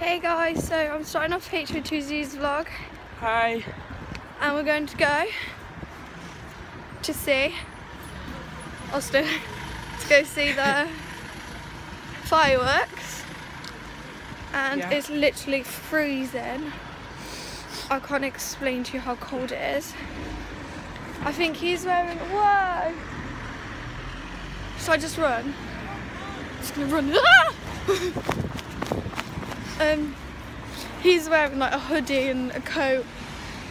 Hey guys, so I'm starting off HO2Z's vlog. Hi. And we're going to go to see Austin to go see the fireworks, and it's literally freezing. I can't explain to you how cold it is. I think he's wearing, whoa! So I just run. Just gonna run. He's wearing like a hoodie and a coat.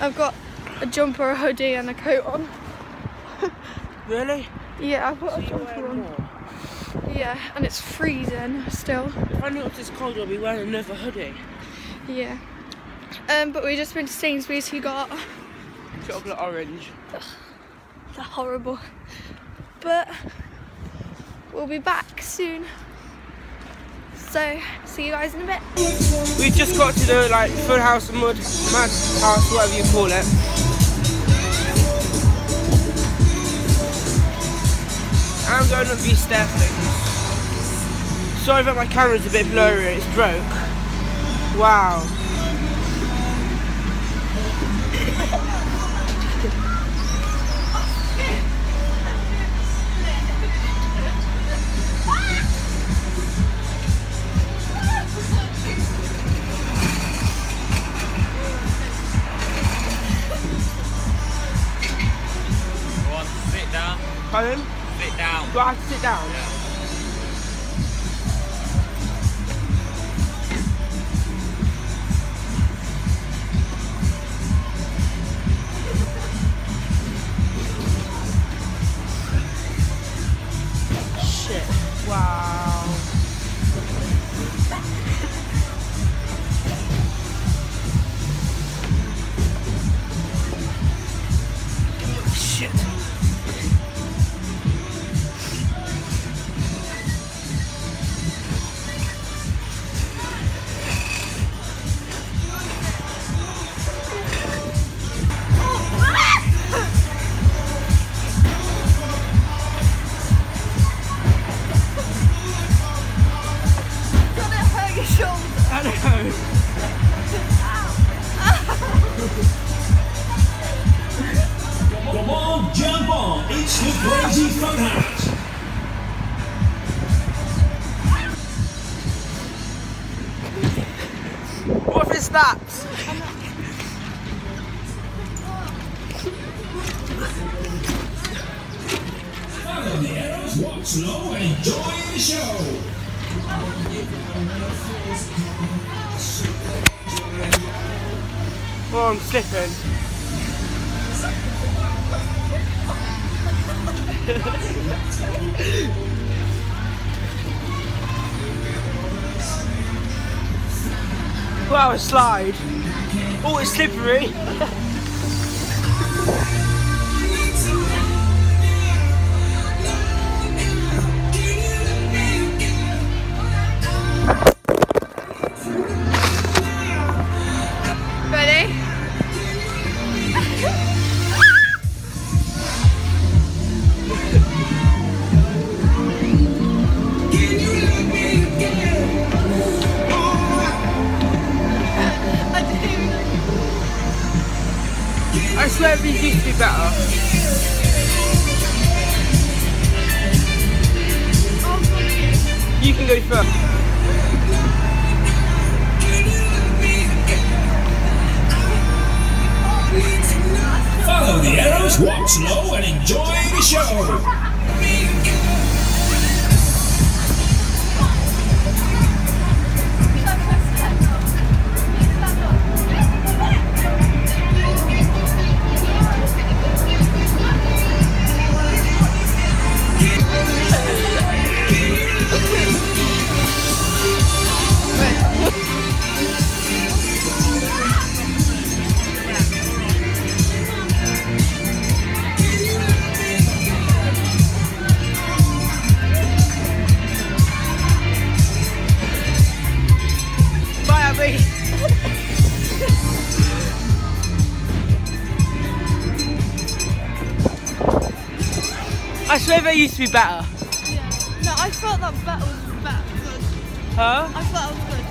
I've got a jumper, a hoodie and a coat on. Really? Yeah, I've got a jumper on. More? Yeah, and it's freezing still. If I knew it was cold, I'd be wearing another hoodie. Yeah. But we just went to Sainsbury's. He got chocolate orange. Ugh, they're horrible. But we'll be back soon. So, see you guys in a bit. We just got to the Full House of Mud, Mad House, whatever you call it. I'm going up these stair things. Sorry that my camera's a bit blurry, it's broke. Wow. Pardon? Sit down. Do I have to sit down? Yeah. Shit. Wow. Shit. I know. Come on, jump on, it's the Crazy Fun House. What if it snaps? Follow the arrows, walk slow, and enjoy the show. Oh, I'm slipping. Wow, a slide. Oh, it's slippery. Ready? I swear these used to be better. You can go first. Follow the arrows, walk slow, and enjoy the show. I swear they used to be better. Yeah. No, I felt that battle was better. Good. Huh? I thought that was good.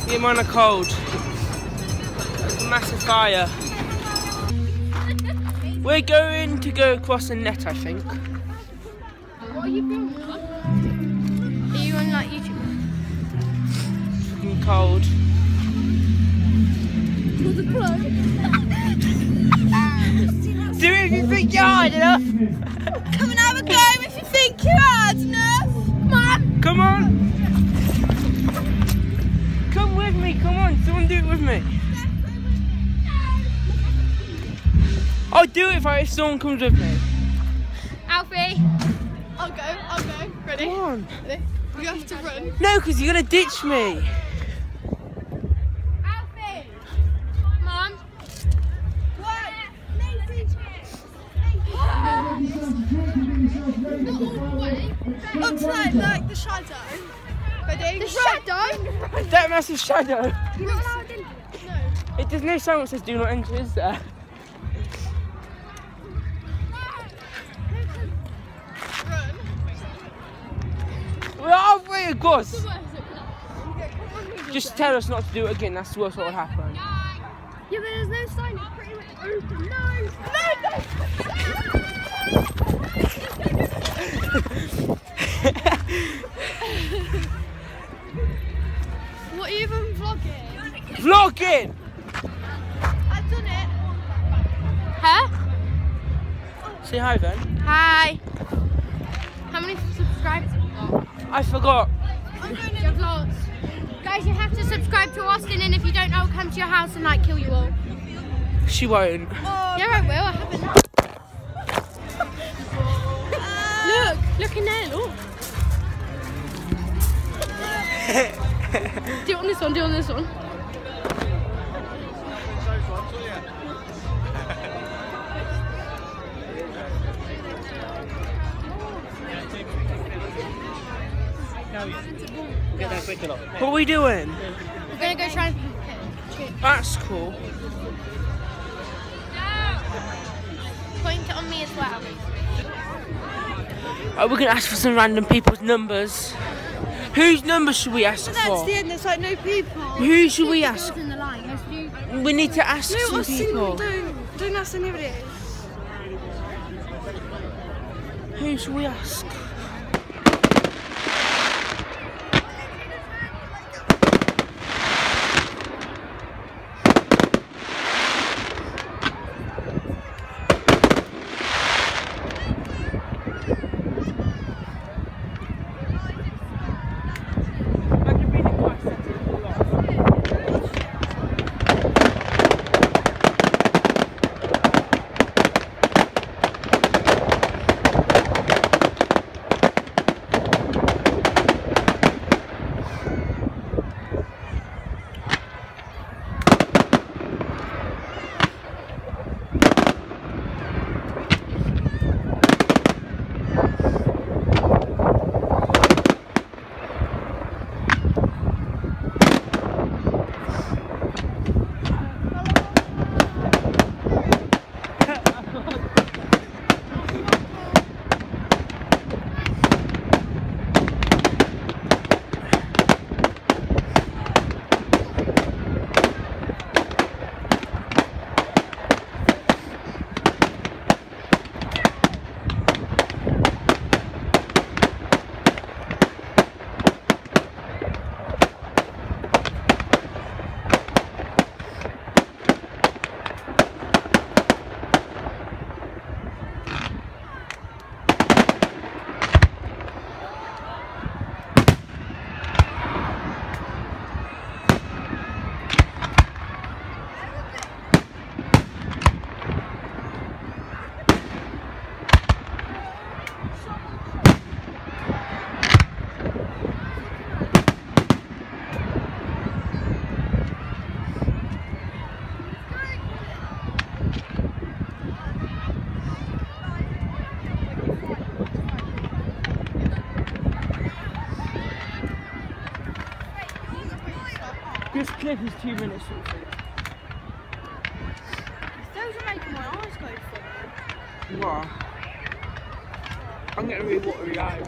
Yeah, mine are cold. There's a massive fire. We're going to go across the net, I think. What are you filming on? Are you on like YouTube? It's fucking cold. Do it if you think you're hard enough. Come and have a go if you think you're hard enough. Come on. Come on. Come with me, come on. Someone do it with me. I'll do it if someone comes with me. Alfie. I'll go. Ready? Come on. Ready? You have to run. No, because you're going to ditch me. Alfie. Mom. What? Up to like the shadow. Ready? The shadow? That massive shadow. You're not allowed in. No. There's no sign that says do not enter, is there? Run. We're halfway across. Just tell us not to do it again, that's the worst what will happen. Yeah, but there's no sign, it's pretty much open. No! What are you even vlogging? Vlogging! I've done it. Huh? Say hi then. Hi. How many subscribers have you got? I forgot. I'm going to vlogs. Guys, you have to subscribe to Austin, and if you don't, I'll come to your house and like kill you all. She won't. Yeah, I will. I haven't. Look in there, look. Do it on this one, do it on this one. What are we doing? We're going to go try and... That's cool. Point it on me as well. We're going to ask for some random people's numbers. Whose number should we ask That's for? the end, there's like no people. Who should we ask? In the line. We need to ask some people. Don't ask anybody. Who should we ask? This clip is 2 minutes. Those are making my eyes go funny. What? I'm getting really watery eyes.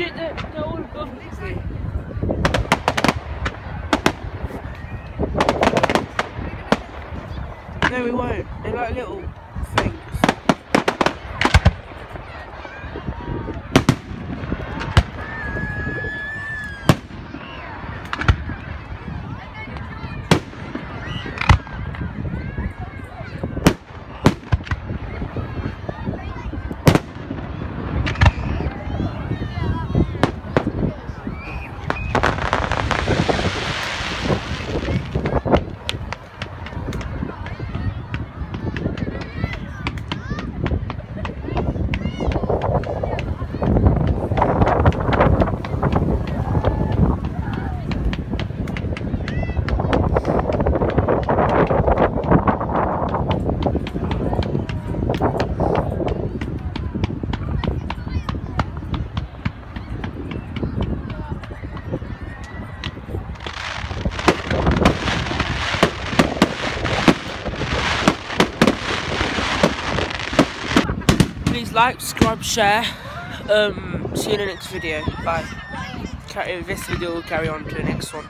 shit, they're all above me. No, we won't. They're like little things. Please like, subscribe, share. See you in the next video. Bye. This video will carry on to the next one.